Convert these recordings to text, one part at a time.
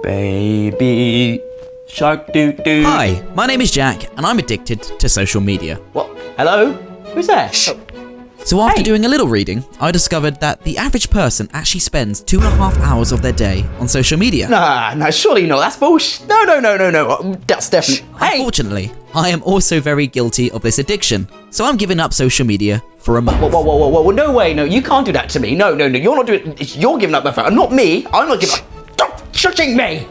Baby shark doo doo. Hi, my name is Jack, and I'm addicted to social media. What? Hello? Who's there? So after doing a little reading, I discovered that the average person actually spends 2.5 hours of their day on social media. Nah, surely not. That's bullshit. No. That's definitely... Unfortunately, I am also very guilty of this addiction, so I'm giving up social media for a month. Whoa, no way, no, you can't do that to me. No, you're not doing it. You're giving up my phone, not me. I'm not giving up. Stop shutting me!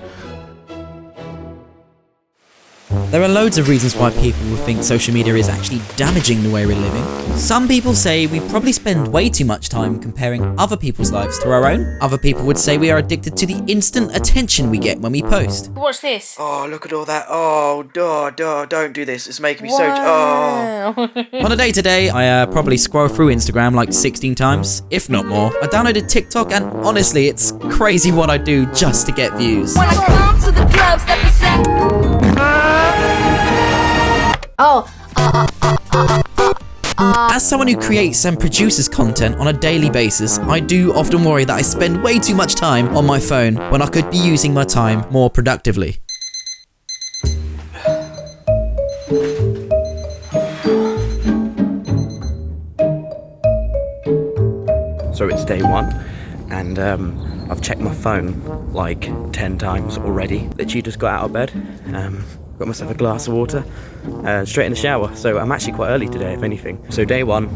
There are loads of reasons why people will think social media is actually damaging the way we're living. Some people say we probably spend way too much time comparing other people's lives to our own. Other people would say we are addicted to the instant attention we get when we post. What's this? Oh, look at all that. Oh, don't do this. It's making me Wow. On a day-to-day, I probably scroll through Instagram like 16 times, if not more. I downloaded TikTok, and honestly, it's crazy what I do just to get views. When I come to the clubs, let me say. As someone who creates and produces content on a daily basis, I do often worry that I spend way too much time on my phone when I could be using my time more productively. So it's day one, and I've checked my phone like 10 times already. Literally just got out of bed, got myself a glass of water, straight in the shower. So I'm actually quite early today, if anything. So day one,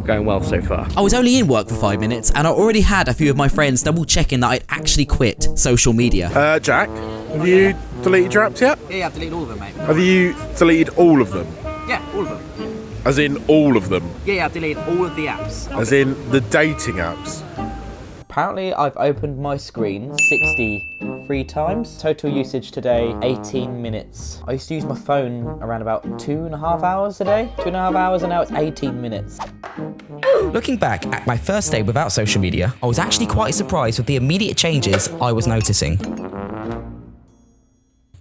going well so far. I was only in work for 5 minutes, and I already had a few of my friends double checking that I'd actually quit social media. Jack, have you deleted your apps yet? Yeah, I've deleted all of them, mate. Have you deleted all of them? Yeah, all of them. As in all of them? Yeah, I've deleted all of the apps. As in the dating apps? Apparently I've opened my screen 63 times. Total usage today, 18 minutes. I used to use my phone around about 2.5 hours a day. 2.5 hours, and now it's 18 minutes. Looking back at my first day without social media, I was actually quite surprised with the immediate changes I was noticing.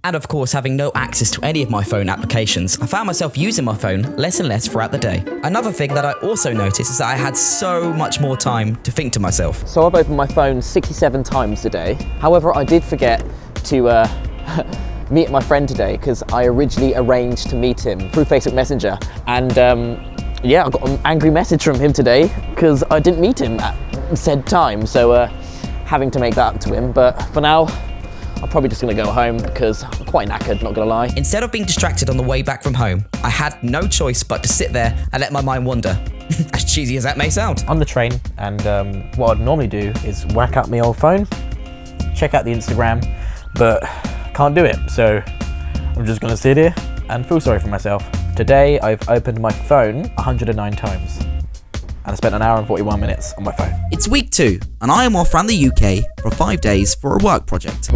And of course, having no access to any of my phone applications, I found myself using my phone less and less throughout the day. Another thing that I also noticed is that I had so much more time to think to myself. So I've opened my phone 67 times today. However, I did forget to meet my friend today because I originally arranged to meet him through Facebook Messenger. And yeah, I got an angry message from him today because I didn't meet him at said time. So having to make that up to him. But for now, I'm probably just gonna go home because I'm quite knackered, not gonna lie. Instead of being distracted on the way back from home, I had no choice but to sit there and let my mind wander. As cheesy as that may sound. On the train, and what I'd normally do is whack up my old phone, check out the Instagram, but can't do it. So I'm just gonna sit here and feel sorry for myself. Today, I've opened my phone 109 times. And I spent an hour and 41 minutes on my phone. It's week 2, and I am off around the UK for 5 days for a work project.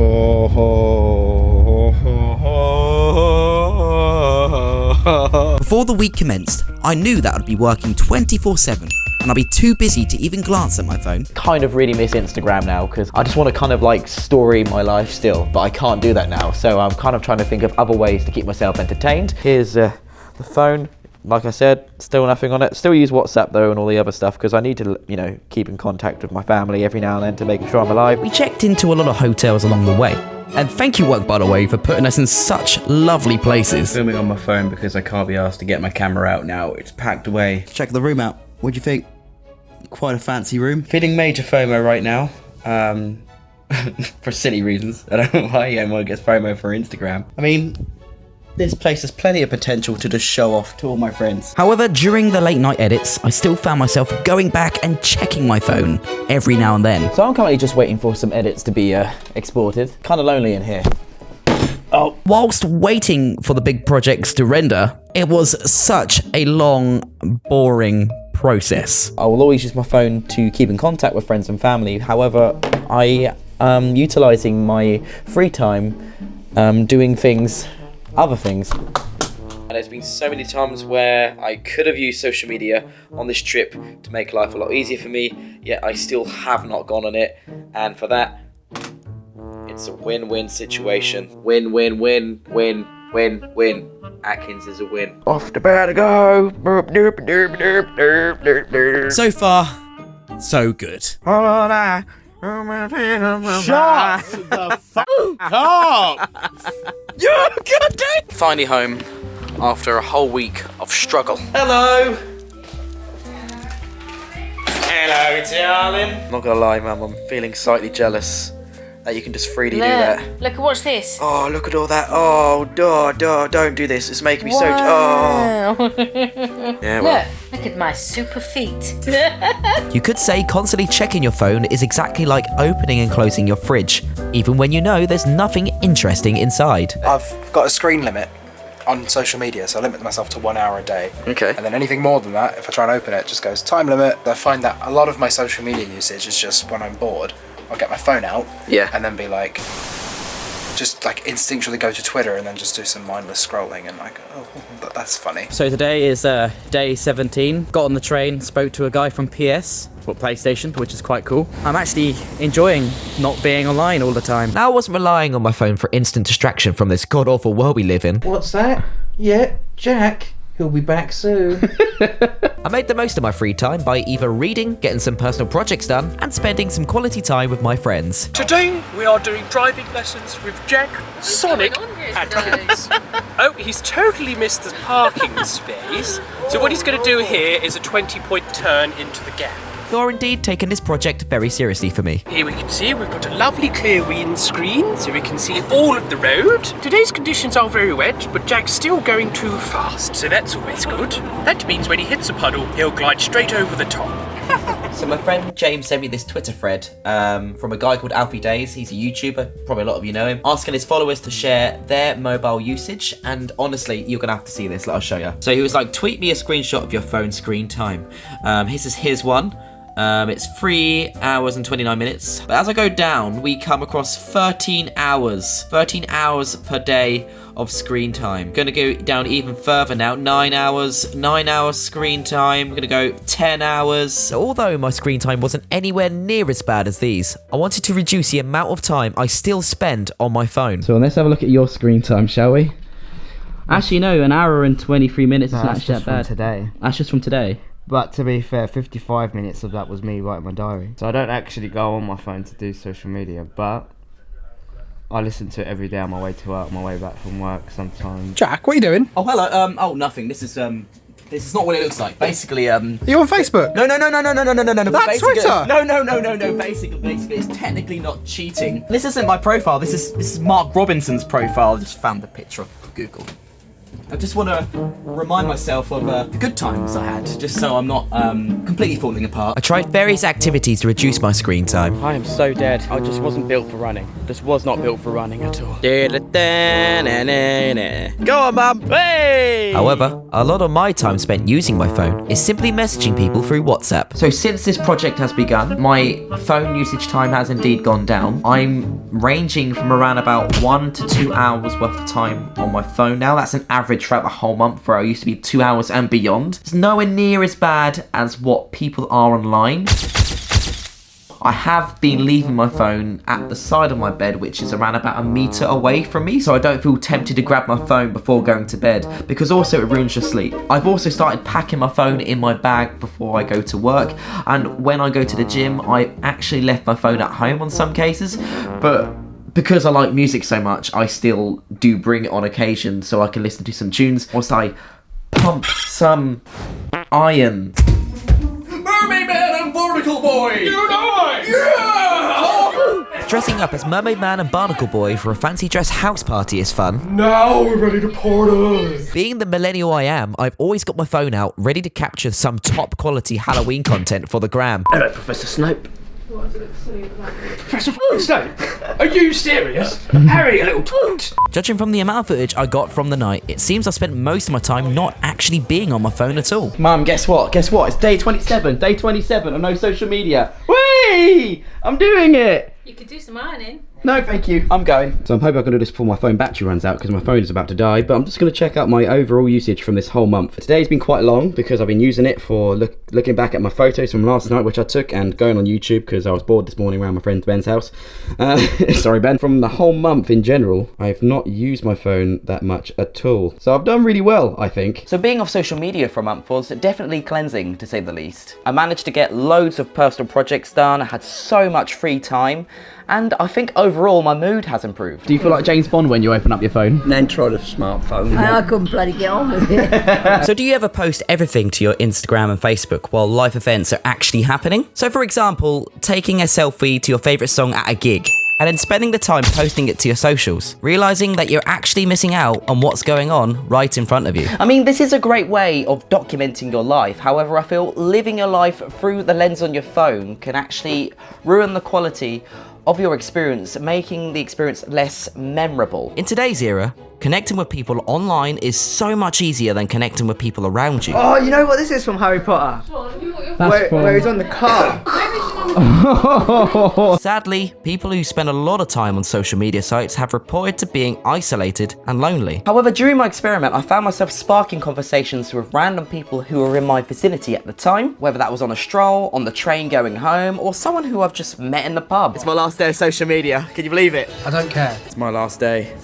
Before the week commenced, I knew that I'd be working 24/7, and I'd be too busy to even glance at my phone. Kind of really miss Instagram now because I just want to kind of like story my life still, but I can't do that now. So I'm kind of trying to think of other ways to keep myself entertained. Here's the phone. Like I said, still nothing on it. Still use WhatsApp though and all the other stuff because I need to, you know, keep in contact with my family every now and then to make sure I'm alive. We checked into a lot of hotels along the way. And thank you, work, by the way, for putting us in such lovely places. Filming on my phone because I can't be asked to get my camera out now. It's packed away. Check the room out. What do you think? Quite a fancy room. Feeling major FOMO right now. For silly reasons. I don't know why anyone gets FOMO for Instagram. I mean, this place has plenty of potential to just show off to all my friends. However, during the late night edits, I still found myself going back and checking my phone every now and then. So I'm currently just waiting for some edits to be exported. Kind of lonely in here. Oh, whilst waiting for the big projects to render, it was such a long, boring process. I will always use my phone to keep in contact with friends and family. However, I am utilising my free time doing other things. And there's been so many times where I could have used social media on this trip to make life a lot easier for me, yet I still have not gone on it. And for that, it's a win-win situation. Win, win, win, win, win, win. Atkins is a win. Off the bat to go. So far, so good. Hold on, Shut the fuck up! Finally home after a whole week of struggle. Hello. Hello, darling. I'm not gonna lie, Mum, I'm feeling slightly jealous that you can just freely do that. Look, watch this. Oh, look at all that. Oh, don't do this. It's making me so... Oh. Wow. Yeah, well. Look at my super feet. You could say constantly checking your phone is exactly like opening and closing your fridge, even when you know there's nothing interesting inside. I've got a screen limit on social media, so I limit myself to 1 hour a day. Okay. And then anything more than that, if I try and open it, it just goes time limit. I find that a lot of my social media usage is just when I'm bored, I'll get my phone out and then be like, just like instinctually go to Twitter and then just do some mindless scrolling and like, oh, that's funny. So today is day 17. Got on the train, spoke to a guy from PS, or PlayStation, which is quite cool. I'm actually enjoying not being online all the time. Now I wasn't relying on my phone for instant distraction from this god-awful world we live in. What's that? Yeah, Jack. He'll be back soon. I made the most of my free time by either reading, getting some personal projects done, and spending some quality time with my friends. Today we are doing driving lessons with Jack Sonic Atkins. Oh, he's totally missed the parking space. So what he's going to do here is a 20-point turn into the gap. You're indeed taking this project very seriously for me. Here we can see we've got a lovely clear windscreen, so we can see all of the road. Today's conditions are very wet, but Jack's still going too fast, so that's always good. That means when he hits a puddle, he'll glide straight over the top. So my friend James sent me this Twitter thread from a guy called Alfie Days. He's a YouTuber, probably a lot of you know him, asking his followers to share their mobile usage. And honestly, you're gonna have to see this. I'll show you. So he was like, tweet me a screenshot of your phone screen time. Here's one. It's 3 hours and 29 minutes. But as I go down, we come across 13 hours per day of screen time. Gonna go down even further now. 9 hours screen time. Gonna go 10 hours. So although my screen time wasn't anywhere near as bad as these, I wanted to reduce the amount of time I still spend on my phone. So let's have a look at your screen time, shall we? Actually, no, 1 hour and 23 minutes is not actually that bad. Today. That's just from today. But to be fair, 55 minutes of that was me writing my diary. So I don't actually go on my phone to do social media, but I listen to it every day on my way to work, on my way back from work sometimes. Jack, what are you doing? Oh hello. Oh nothing. This is not what it looks like. Basically, Are you on Facebook? No. That's Basically- Twitter. No. Basically, it's technically not cheating. This isn't my profile. This is Mark Robinson's profile. I just found the picture off Google. I just want to remind myself of the good times I had, just so I'm not completely falling apart. I tried various activities to reduce my screen time. I am so dead. I just wasn't built for running. Just was not built for running at all. Go on, Mum. Hey! However, a lot of my time spent using my phone is simply messaging people through WhatsApp. So since this project has begun, my phone usage time has indeed gone down. I'm ranging from around about 1 to 2 hours worth of time on my phone now. That's an average throughout the whole month, where I used to be 2 hours and beyond. It's nowhere near as bad as what people are online. I have been leaving my phone at the side of my bed, which is around about 1 meter away from me, so I don't feel tempted to grab my phone before going to bed, because also it ruins your sleep. I've also started packing my phone in my bag before I go to work, and when I go to the gym, I actually left my phone at home on some cases, but because I like music so much, I still do bring it on occasion so I can listen to some tunes whilst I pump some iron. Mermaid Man and Barnacle Boy! You know it! Yeah! Dressing up as Mermaid Man and Barnacle Boy for a fancy dress house party is fun. Now we're ready to party! Being the millennial I am, I've always got my phone out ready to capture some top quality Halloween content for the gram. Hello, Professor Snape. Professor Snape? Are you serious? Harry, a little twat. Judging from the amount of footage I got from the night, it seems I spent most of my time not actually being on my phone at all. Mum, guess what? It's day 27. Day 27 of no social media. Whee! I'm doing it! You could do some ironing. No, thank you. I'm going. So I'm hoping I can do this before my phone battery runs out because my phone is about to die. But I'm just going to check out my overall usage from this whole month. Today's been quite long because I've been using it for looking back at my photos from last night, which I took, and going on YouTube because I was bored this morning around my friend Ben's house. Sorry, Ben. From the whole month in general, I have not used my phone that much at all. So I've done really well, I think. So being off social media for a month was definitely cleansing, to say the least. I managed to get loads of personal projects done, I had so much free time, and I think overall my mood has improved. Do you feel like James Bond when you open up your phone? Then try the smartphone. I couldn't bloody get on with it. So do you ever post everything to your Instagram and Facebook while life events are actually happening? So for example, taking a selfie to your favourite song at a gig, and then spending the time posting it to your socials, realising that you're actually missing out on what's going on right in front of you. I mean, this is a great way of documenting your life. However, I feel living your life through the lens on your phone can actually ruin the quality of your experience, making the experience less memorable. In today's era, connecting with people online is so much easier than connecting with people around you. Oh, you know what this is from Harry Potter? Where he's on the car. Sadly, people who spend a lot of time on social media sites have reported to being isolated and lonely. However, during my experiment, I found myself sparking conversations with random people who were in my vicinity at the time, whether that was on a stroll, on the train going home, or someone who I've just met in the pub. It's my last day of social media. Can you believe it? I don't care. It's my last day.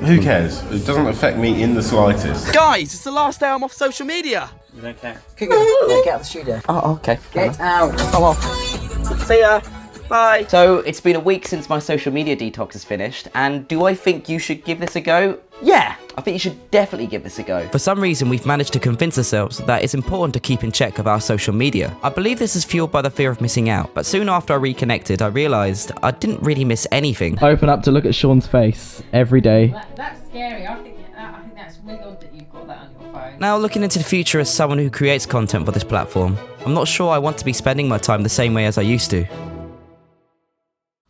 Who cares? It doesn't affect me in the slightest. Guys, it's the last day I'm off social media. You don't care. Get out of the studio. Oh, okay. Get out. Oh, well. See ya. Bye. So, it's been a week since my social media detox is finished, and do I think you should give this a go? Yeah, I think you should definitely give this a go. For some reason, we've managed to convince ourselves that it's important to keep in check of our social media. I believe this is fueled by the fear of missing out, but soon after I reconnected, I realised I didn't really miss anything. Open up to look at Sean's face every day. That's scary. I think that's really odd that you've got that on your phone. Now, looking into the future as someone who creates content for this platform, I'm not sure I want to be spending my time the same way as I used to.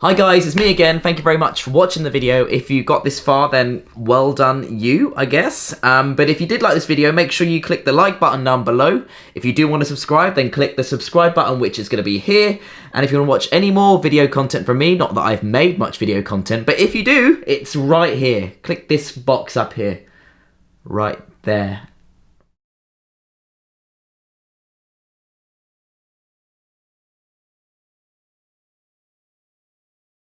Hi guys, it's me again. Thank you very much for watching the video. If you got this far, then well done you, I guess. But if you did like this video, make sure you click the like button down below. If you do want to subscribe, then click the subscribe button, which is going to be here. And if you want to watch any more video content from me, not that I've made much video content, but if you do, it's right here. Click this box up here. Right there.